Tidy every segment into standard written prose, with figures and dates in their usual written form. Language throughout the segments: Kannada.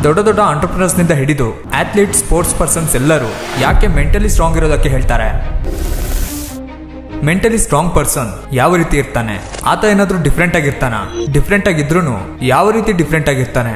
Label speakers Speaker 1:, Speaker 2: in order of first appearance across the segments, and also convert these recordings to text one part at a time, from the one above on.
Speaker 1: ದೊಡ್ಡ ದೊಡ್ಡ ಆಂಟರ್ಪ್ರಿನರ್ಸ್ ನಿಂದ ಹಿಡಿದು ಅಥ್ಲೀಟ್, ಸ್ಪೋರ್ಟ್ಸ್ ಪರ್ಸನ್ಸ್ ಎಲ್ಲರೂ ಯಾಕೆ ಮೆಂಟಲಿ ಸ್ಟ್ರಾಂಗ್ ಇರೋದಕ್ಕೆ ಹೇಳ್ತಾರೆ. ಮೆಂಟಲಿ ಸ್ಟ್ರಾಂಗ್ ಪರ್ಸನ್ ಯಾವ ರೀತಿ ಇರ್ತಾನೆ? ಆತ ಏನಾದ್ರೂ ಡಿಫ್ರೆಂಟ್ ಆಗಿರ್ತಾನ? ಡಿಫ್ರೆಂಟ್ ಆಗಿದ್ರೂ ಯಾವ ರೀತಿ ಡಿಫ್ರೆಂಟ್ ಆಗಿರ್ತಾನೆ?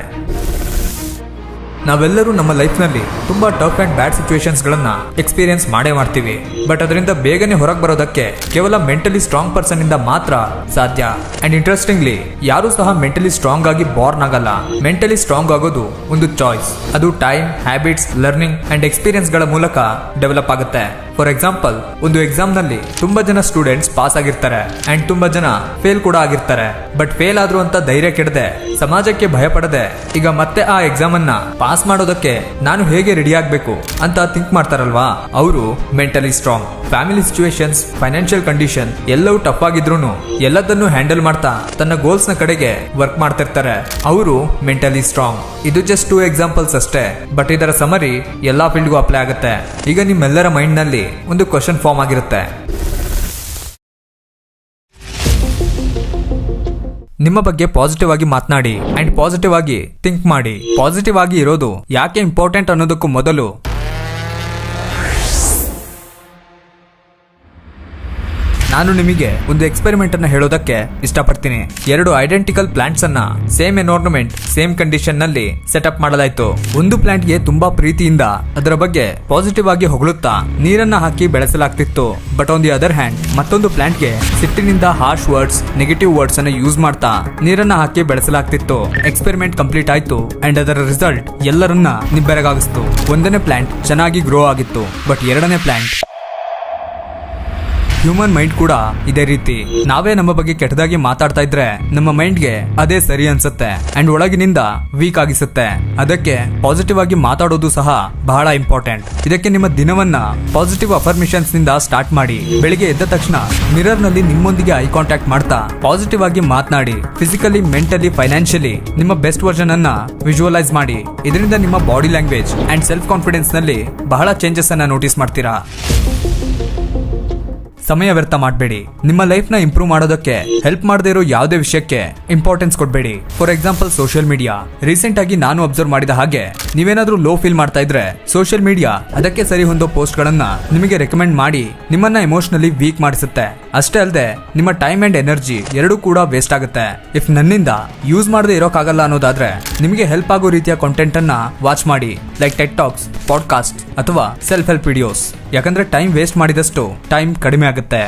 Speaker 1: ನಾವೆಲ್ಲರೂ ನಮ್ಮ ಲೈಫ್ನಲ್ಲಿ ತುಂಬಾ ಟಫ್ ಅಂಡ್ ಬ್ಯಾಡ್ ಸಿಚುವೇಶನ್ಸ್ಗಳನ್ನ ಎಕ್ಸ್ಪೀರಿಯನ್ಸ್ ಮಾಡೇ ಮಾಡ್ತೀವಿ. ಬಟ್ ಅದರಿಂದ ಬೇಗನೆ ಹೊರಗೆ ಬರೋದಕ್ಕೆ ಕೇವಲ ಮೆಂಟಲಿ ಸ್ಟ್ರಾಂಗ್ ಪರ್ಸನ್ ಇಂದ ಮಾತ್ರ ಸಾಧ್ಯ. ಅಂಡ್ ಇಂಟ್ರೆಸ್ಟಿಂಗ್ಲಿ, ಯಾರು ಸಹ ಮೆಂಟಲಿ ಸ್ಟ್ರಾಂಗ್ ಆಗಿ ಬಾರ್ನ್ ಆಗಲ್ಲ. ಮೆಂಟಲಿ ಸ್ಟ್ರಾಂಗ್ ಆಗೋದು ಒಂದು ಚಾಯ್ಸ್. ಅದು time, habits, learning and experience ಗಳ ಮೂಲಕ ಡೆವಲಪ್ ಆಗುತ್ತೆ. ಫಾರ್ ಎಕ್ಸಾಂಪಲ್, ಒಂದು ಎಕ್ಸಾಮ್ ನಲ್ಲಿ ತುಂಬಾ ಜನ ಸ್ಟೂಡೆಂಟ್ಸ್ ಪಾಸ್ ಆಗಿರ್ತಾರೆ ಅಂಡ್ ತುಂಬಾ ಜನ ಫೇಲ್ ಕೂಡ ಆಗಿರ್ತಾರೆ. ಬಟ್ ಫೇಲ್ ಆದ್ರು ಅಂತ ಧೈರ್ಯ ಕೆಡದೆ, ಸಮಾಜಕ್ಕೆ ಭಯ ಪಡದೆ, ಈಗ ಮತ್ತೆ ಆ ಎಕ್ಸಾಮ್ ಅನ್ನ ಪಾಸ್ ಮಾಡೋದಕ್ಕೆ ನಾನು ಹೇಗೆ ರೆಡಿ ಆಗ್ಬೇಕು ಅಂತ ಥಿಂಕ್ ಮಾಡ್ತಾರಲ್ವಾ, ಅವರು mentally strong. Family situations, financial condition ಎಲ್ಲವೂ ಟಫ್ ಆಗಿದ್ರು ಎಲ್ಲದನ್ನು ಹ್ಯಾಂಡಲ್ ಮಾಡ್ತಾ ತನ್ನ ಗೋಲ್ಸ್ ನ ಕಡೆಗೆ ವರ್ಕ್ ಮಾಡ್ತಿರ್ತಾರೆ. ಅವರು ಮೆಂಟಲಿ ಸ್ಟ್ರಾಂಗ್. ಇದು ಜಸ್ಟ್ 2 ಎಕ್ಸಾಂಪಲ್ಸ್ ಅಷ್ಟೇ, ಬಟ್ ಇದರ ಸಮರಿ ಎಲ್ಲಾ ಫೀಲ್ಡ್ಗೂ ಅಪ್ಲೈ ಆಗುತ್ತೆ. ಈಗ ನಿಮ್ಮೆಲ್ಲರ ಮೈಂಡ್ ನಲ್ಲಿ ಒಂದು ಕ್ವಶನ್ ಫಾರ್ಮ್ ಆಗಿರುತ್ತೆ. ನಿಮ್ಮ ಬಗ್ಗೆ ಪಾಸಿಟಿವ್ ಆಗಿ ಮಾತನಾಡಿ ಅಂಡ್ ಪಾಸಿಟಿವ್ ಆಗಿ ಥಿಂಕ್ ಮಾಡಿ. ಪಾಸಿಟಿವ್ ಆಗಿ ಇರೋದು ಯಾಕೆ ಇಂಪಾರ್ಟೆಂಟ್ ಅನ್ನೋದಕ್ಕೂ ಮೊದಲು ನಾನು ನಿಮಗೆ ಒಂದು ಎಕ್ಸ್ಪೆರಿಮೆಂಟ್ ಅನ್ನ ಹೇಳೋದಕ್ಕೆ ಇಷ್ಟಪಡ್ತೀನಿ. 2 ಐಡೆಂಟಿಕಲ್ ಪ್ಲಾಂಟ್ಸ್ ಅನ್ನ ಸೇಮ್ ಎನ್ವೈರನ್ಮೆಂಟ್, ಸೇಮ್ ಕಂಡೀಷನ್ ನಲ್ಲಿ ಸೆಟಪ್ ಮಾಡಲಾಯ್ತು. ಒಂದು ಪ್ಲಾಂಟ್ ಗೆ ತುಂಬಾ ಪ್ರೀತಿಯಿಂದ ಅದರ ಬಗ್ಗೆ ಪಾಸಿಟಿವ್ ಆಗಿ ಹೊಗಳುತ್ತಾ ನೀರನ್ನ ಹಾಕಿ ಬೆಳೆಸಲಾಗ್ತಿತ್ತು. But on the other hand, ಮತ್ತೊಂದು ಪ್ಲಾಂಟ್ ಗೆ ಸಿಟ್ಟಿನಿಂದ ಹಾರ್ಶ್ ವರ್ಡ್ಸ್, ನೆಗೆಟಿವ್ ವರ್ಡ್ಸ್ ಅನ್ನ ಯೂಸ್ ಮಾಡ್ತಾ ನೀರನ್ನ ಹಾಕಿ ಬೆಳೆಸಲಾಗ್ತಿತ್ತು. ಎಕ್ಸ್ಪೆರಿಮೆಂಟ್ ಕಂಪ್ಲೀಟ್ ಆಯ್ತು ಅಂಡ್ ಅದರ ರಿಸಲ್ಟ್ ಎಲ್ಲರನ್ನ ನಿಬ್ಬೆರಗಾಗಿಸ್ತು. ಒಂದನೇ ಪ್ಲಾಂಟ್ ಚೆನ್ನಾಗಿ ಗ್ರೋ ಆಗಿತ್ತು, ಬಟ್ ಎರಡನೇ ಪ್ಲಾಂಟ್. ಹ್ಯೂಮನ್ ಮೈಂಡ್ ಕೂಡ ಇದೇ ರೀತಿ. ನಾವೇ ನಮ್ಮ ಬಗ್ಗೆ ಕೆಟ್ಟದಾಗಿ ಮಾತಾಡ್ತಾ ಇದ್ರೆ ನಮ್ಮ ಮೈಂಡ್ಗೆ ಅದೇ ಸರಿ ಅನ್ಸುತ್ತೆ ಅಂಡ್ ಒಳಗಿನಿಂದ ವೀಕ್ ಆಗಿಸುತ್ತೆ. ಅದಕ್ಕೆ ಪಾಸಿಟಿವ್ ಆಗಿ ಮಾತಾಡೋದು ಸಹ ಬಹಳ ಇಂಪಾರ್ಟೆಂಟ್. ಇದಕ್ಕೆ ನಿಮ್ಮ ದಿನವನ್ನ ಪಾಸಿಟಿವ್ ಅಫರ್ಮೇಷನ್ಸ್ ನಿಂದ ಸ್ಟಾರ್ಟ್ ಮಾಡಿ. ಬೆಳಿಗ್ಗೆ ಎದ್ದ ತಕ್ಷಣ ಮಿರರ್ ನಲ್ಲಿ ನಿಮ್ಮೊಂದಿಗೆ ಐ ಕಾಂಟ್ಯಾಕ್ಟ್ ಮಾಡ್ತಾ ಪಾಸಿಟಿವ್ ಆಗಿ ಮಾತನಾಡಿ. ಫಿಸಿಕಲಿ, ಮೆಂಟಲಿ, ಫೈನಾನ್ಷಿಯಲಿ ನಿಮ್ಮ ಬೆಸ್ಟ್ ವರ್ಷನ್ ಅನ್ನ ವಿಜುವಲೈಸ್ ಮಾಡಿ. ಇದರಿಂದ ನಿಮ್ಮ body language and self confidence ನಲ್ಲಿ ಬಹಳ ಚೇಂಜಸ್ ಅನ್ನ ನೋಟಿಸ್ ಮಾಡ್ತೀರಾ. ಸಮಯ ವ್ಯರ್ಥ ಮಾಡಬೇಡಿ. ನಿಮ್ಮ ಲೈಫ್ ನ ಇಂಪ್ರೂವ್ ಮಾಡೋದಕ್ಕೆ ಹೆಲ್ಪ್ ಮಾಡದೇ ಇರೋ ಯಾವುದೇ ವಿಷಯಕ್ಕೆ ಇಂಪಾರ್ಟೆನ್ಸ್ ಕೊಡಬೇಡಿ. For example, social media. Recent ಆಗಿ ನಾನು ಅಬ್ಸರ್ವ್ ಮಾಡಿದ ಹಾಗೆ, ನೀವೇನಾದ್ರೂ ಲೋ ಫೀಲ್ ಮಾಡ್ತಾ ಇದ್ರೆ ಸೋಷಿಯಲ್ ಮೀಡಿಯಾ ಅದಕ್ಕೆ ಸರಿ ಹೊಂದೋ ಪೋಸ್ಟ್ ಗಳನ್ನ ನಿಮಗೆ ರೆಕಮೆಂಡ್ ಮಾಡಿ ನಿಮ್ಮನ್ನ ಎಮೋಷನಲಿ ವೀಕ್ ಮಾಡಿಸುತ್ತೆ. ಅಷ್ಟೇ ಅಲ್ಲದೆ ನಿಮ್ಮ ಟೈಮ್ ಅಂಡ್ ಎನರ್ಜಿ ಎರಡೂ ಕೂಡ ವೇಸ್ಟ್ ಆಗುತ್ತೆ. ಇಫ್ ನನ್ನಿಂದ ಯೂಸ್ ಮಾಡದೆ ಇರೋಕ್ಕಾಗಲ್ಲ ಅನ್ನೋದಾದ್ರೆ ನಿಮಗೆ ಹೆಲ್ಪ್ ಆಗೋ ರೀತಿಯ ಕಾಂಟೆಂಟ್ ಅನ್ನ ವಾಚ್ ಮಾಡಿ, ಲೈಕ್ ಟೆಕ್ ಟಾಕ್ಸ್, ಪಾಡ್ಕಾಸ್ಟ್ ಅಥವಾ ಸೆಲ್ಫ್ ಹೆಲ್ಪ್ ವಿಡಿಯೋಸ್. ಯಾಕಂದ್ರೆ ಟೈಮ್ ವೇಸ್ಟ್ ಮಾಡಿದಷ್ಟು ಟೈಮ್ ಕಡಿಮೆ ಆಗುತ್ತೆ.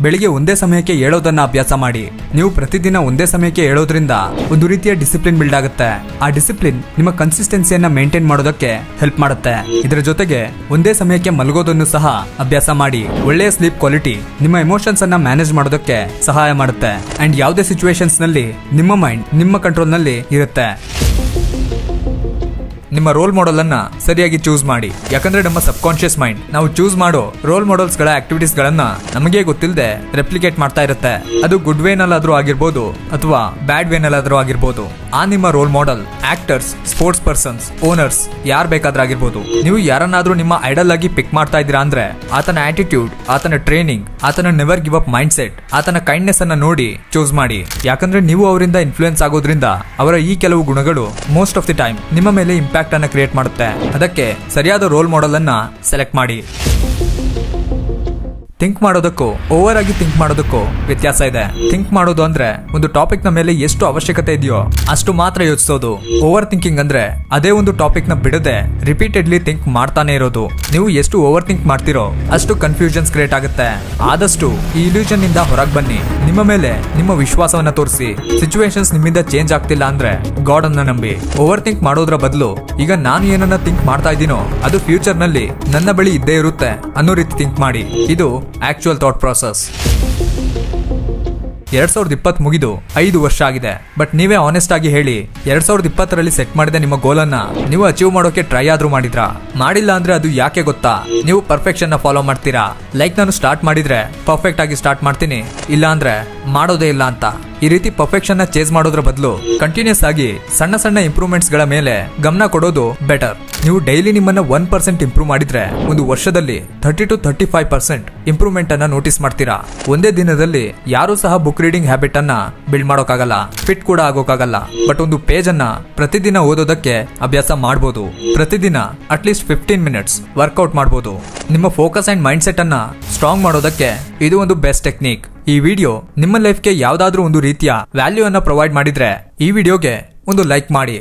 Speaker 1: ಬೆಳಿಗ್ಗೆ ಒಂದೇ ಸಮಯಕ್ಕೆ ಏಳೋದನ್ನ ಅಭ್ಯಾಸ ಮಾಡಿ. ನೀವು ಪ್ರತಿದಿನ ಒಂದೇ ಸಮಯಕ್ಕೆ ಏಳೋದ್ರಿಂದ ಒಂದು ರೀತಿಯ ಡಿಸಿಪ್ಲಿನ್ ಬಿಲ್ಡ್ ಆಗುತ್ತೆ. ಆ ಡಿಸಿಪ್ಲಿನ್ ನಿಮ್ಮ ಕನ್ಸಿಸ್ಟೆನ್ಸಿಯನ್ನ ಮೇಂಟೈನ್ ಮಾಡೋದಕ್ಕೆ ಹೆಲ್ಪ್ ಮಾಡುತ್ತೆ. ಇದರ ಜೊತೆಗೆ ಒಂದೇ ಸಮಯಕ್ಕೆ ಮಲಗೋದನ್ನು ಸಹ ಅಭ್ಯಾಸ ಮಾಡಿ. ಒಳ್ಳೆಯ ಸ್ಲೀಪ್ ಕ್ವಾಲಿಟಿ ನಿಮ್ಮ ಎಮೋಷನ್ಸ್ ಅನ್ನ ಮ್ಯಾನೇಜ್ ಮಾಡೋದಕ್ಕೆ ಸಹಾಯ ಮಾಡುತ್ತೆ. ಅಂಡ್ ಯಾವುದೇ ಸಿಚುವೇಶನ್ಸ್ ನಲ್ಲಿ ನಿಮ್ಮ ಮೈಂಡ್ ನಿಮ್ಮ ಕಂಟ್ರೋಲ್ ನಲ್ಲಿ ಇರುತ್ತೆ. ನಿಮ್ಮ ರೋಲ್ ಮಾಡೆಲ್ ಅನ್ನ ಸರಿಯಾಗಿ ಚೂಸ್ ಮಾಡಿ. ಯಾಕಂದ್ರೆ ನಮ್ಮ ಸಬ್ ಕಾನ್ಶಿಯಸ್ ಮೈಂಡ್ ನಾವು ಚೂಸ್ ಮಾಡೋ ರೋಲ್ ಮಾಡೆಲ್ಸ್ ಗಳ ಆಕ್ಟಿವಿಟೀಸ್ ಗಳನ್ನ ನಮಗೆ ಗೊತ್ತಿಲ್ಲದೆ ರೆಪ್ಲಿಕೇಟ್ ಮಾಡ್ತಾ ಇರುತ್ತೆ. ಅದು ಗುಡ್ ವೇನಲ್ಲಾದ್ರೂ ಆಗಿರ್ಬೋದು ಅಥವಾ ಬ್ಯಾಡ್ ವೇನಲ್ಲಾದ್ರೂ ಆಗಿರ್ಬೋದು. ಆ ನಿಮ್ಮ role model actors, sports persons, owners ಯಾರು ಬೇಕಾದ್ರೂ ಆಗಿರ್ಬೋದು. ನೀವು ಯಾರನ್ನಾದ್ರೂ ನಿಮ್ಮ ಐಡಲ್ ಆಗಿ ಪಿಕ್ ಮಾಡ್ತಾ ಇದ್ದೀರಾ ಅಂದ್ರೆ ಆತನ ಆಟಿಟ್ಯೂಡ್, ಆತನ ಟ್ರೈನಿಂಗ್, ಆತನ never give up mind set, ಆತನ ಕೈಂಡ್ನೆಸ್ ಅನ್ನ ನೋಡಿ ಚೂಸ್ ಮಾಡಿ. ಯಾಕಂದ್ರೆ ನೀವು ಅವರಿಂದ ಇನ್ಫ್ಲೂಯೆನ್ಸ್ ಆಗೋದ್ರಿಂದ ಅವರ ಈ ಕೆಲವು ಗುಣಗಳು ಮೋಸ್ಟ್ ಆಫ್ ದಿ ಟೈಮ್ ನಿಮ್ಮ ಮೇಲೆ ಇಂಪ್ಯಾಕ್ಟ್ ಅನ್ನ ಕ್ರಿಯೇಟ್ ಮಾಡುತ್ತೆ. ಅದಕ್ಕೆ ಸರಿಯಾದ ರೋಲ್ ಮಾಡೆಲ್ ಅನ್ನ ಸೆಲೆಕ್ಟ್ ಮಾಡಿ. ಥಿಂಕ್ ಮಾಡೋದಕ್ಕೂ ಓವರ್ ಆಗಿ ಥಿಂಕ್ ಮಾಡೋದಕ್ಕೂ ವ್ಯತ್ಯಾಸ ಇದೆ. ಥಿಂಕ್ ಮಾಡೋದು ಅಂದ್ರೆ ಒಂದು ಟಾಪಿಕ್ ನ ಮೇಲೆ ಎಷ್ಟು ಅವಶ್ಯಕತೆ ಇದೆಯೋ ಅಷ್ಟು ಮಾತ್ರ ಯೋಚಿಸೋದು. ಓವರ್ ಥಿಂಕಿಂಗ್ ಅಂದ್ರೆ ಅದೇ ಒಂದು ಟಾಪಿಕ್ ನ ಬಿಡದೆ ರಿಪೀಟೆಡ್ಲಿ ಥಿಂಕ್ ಮಾಡ್ತಾನೆ ಇರೋದು. ನೀವು ಎಷ್ಟು ಓವರ್ ಥಿಂಕ್ ಮಾಡ್ತಿರೋ ಅಷ್ಟು ಕನ್ಫ್ಯೂಷನ್ಸ್ ಕ್ರಿಯೇಟ್ ಆಗುತ್ತೆ. ಆದಷ್ಟು ಈ ಇಲ್ಯೂಷನ್ ನಿಂದ ಹೊರಗೆ ಬನ್ನಿ. ನಿಮ್ಮ ಮೇಲೆ ನಿಮ್ಮ ವಿಶ್ವಾಸವನ್ನ ತೋರಿಸಿ. ಸಿಚುವೇಶನ್ಸ್ ನಿಮ್ಮಿಂದ ಚೇಂಜ್ ಆಗ್ತಿಲ್ಲ ಅಂದ್ರೆ ಗಾಡ್ ಅನ್ನ ನಂಬಿ. ಓವರ್ ಥಿಂಕ್ ಮಾಡೋದ್ರ ಬದಲು ಈಗ ನಾನು ಏನನ್ನ ಥಿಂಕ್ ಮಾಡ್ತಾ ಇದ್ದೀನೋ ಅದು ಫ್ಯೂಚರ್ ನಲ್ಲಿ ನನ್ನ ಬಳಿ ಇದ್ದೇ ಇರುತ್ತೆ ಅನ್ನೋ ರೀತಿ ಥಿಂಕ್ ಮಾಡಿ. ಇದು ಆಕ್ಚುಯಲ್ ಥಾಟ್ ಪ್ರಾಸೆಸ್. 2020 ಮುಗಿದು 5 ವರ್ಷ ಆಗಿದೆ. ಬಟ್ ನೀವೇ ಆನೆಸ್ಟ್ ಆಗಿ ಹೇಳಿ, 2020ರಲ್ಲಿ ಸೆಟ್ ಮಾಡಿದ ನಿಮ್ಮ ಗೋಲ್ ಅನ್ನ ನೀವು ಅಚೀವ್ ಮಾಡೋಕೆ ಟ್ರೈ ಆದ್ರೂ ಮಾಡಿದ್ರಾ? ಮಾಡಿಲ್ಲ ಅಂದ್ರೆ ಅದು ಯಾಕೆ ಗೊತ್ತಾ? ನೀವು ಪರ್ಫೆಕ್ಷನ್ ನ ಫಾಲೋ ಮಾಡ್ತೀರಾ. ಲೈಕ್ ನಾನು ಸ್ಟಾರ್ಟ್ ಮಾಡಿದ್ರೆ ಪರ್ಫೆಕ್ಟ್ ಆಗಿ ಸ್ಟಾರ್ಟ್ ಮಾಡ್ತೀನಿ, ಇಲ್ಲ ಅಂದ್ರೆ ಮಾಡೋದೇ ಇಲ್ಲ ಅಂತ. ಈ ರೀತಿ ಪರ್ಫೆಕ್ಷನ್ ನ ಚೇಸ್ ಮಾಡೋದ್ರ ಬದಲು ಕಂಟಿನ್ಯೂಸ್ ಆಗಿ ಸಣ್ಣ ಸಣ್ಣ ಇಂಪ್ರೂವ್ಮೆಂಟ್ಸ್ ಗಳ ಮೇಲೆ ಗಮನ ಕೊಡೋದು ಬೆಟರ್. ನೀವು ಡೈಲಿ ನಿಮ್ಮನ್ನ 1% ಇಂಪ್ರೂವ್ ಮಾಡಿದ್ರೆ ಒಂದು ವರ್ಷದಲ್ಲಿ 30 to 35% ಇಂಪ್ರೂವ್ಮೆಂಟ್ ಅನ್ನ ನೋಟಿಸ್ ಮಾಡ್ತೀರಾ. ಒಂದೇ ದಿನದಲ್ಲಿ ಯಾರು ಸಹ ಬುಕ್ ರೀಡಿಂಗ್ ಹ್ಯಾಬಿಟ್ ಅನ್ನ ಬಿಲ್ಡ್ ಮಾಡೋಕ್ಕಾಗಲ್ಲ, ಫಿಟ್ ಕೂಡ ಆಗೋಕ್ಕಾಗಲ್ಲ. ಬಟ್ ಒಂದು ಪೇಜ್ ಅನ್ನ ಪ್ರತಿದಿನ ಓದೋದಕ್ಕೆ ಅಭ್ಯಾಸ ಮಾಡಬಹುದು. ಪ್ರತಿದಿನ ಅಟ್ಲೀಸ್ಟ್ 15 ಮಿನಿಟ್ಸ್ ವರ್ಕೌಟ್ ಮಾಡಬಹುದು. ನಿಮ್ಮ ಫೋಕಸ್ ಅಂಡ್ ಮೈಂಡ್ ಸೆಟ್ ಅನ್ನ ಸ್ಟ್ರಾಂಗ್ ಮಾಡೋದಕ್ಕೆ ಇದು ಒಂದು ಬೆಸ್ಟ್ ಟೆಕ್ನಿಕ್. ಈ ವಿಡಿಯೋ ನಿಮ್ಮ ಲೈಫ್ಗೆ ಯಾವ್ದಾದ್ರೂ ಒಂದು ರೀತಿಯ ವ್ಯಾಲ್ಯೂ ಅನ್ನ ಪ್ರೊವೈಡ್ ಮಾಡಿದ್ರೆ ಈ ವಿಡಿಯೋಗೆ ಒಂದು ಲೈಕ್ ಮಾಡಿ.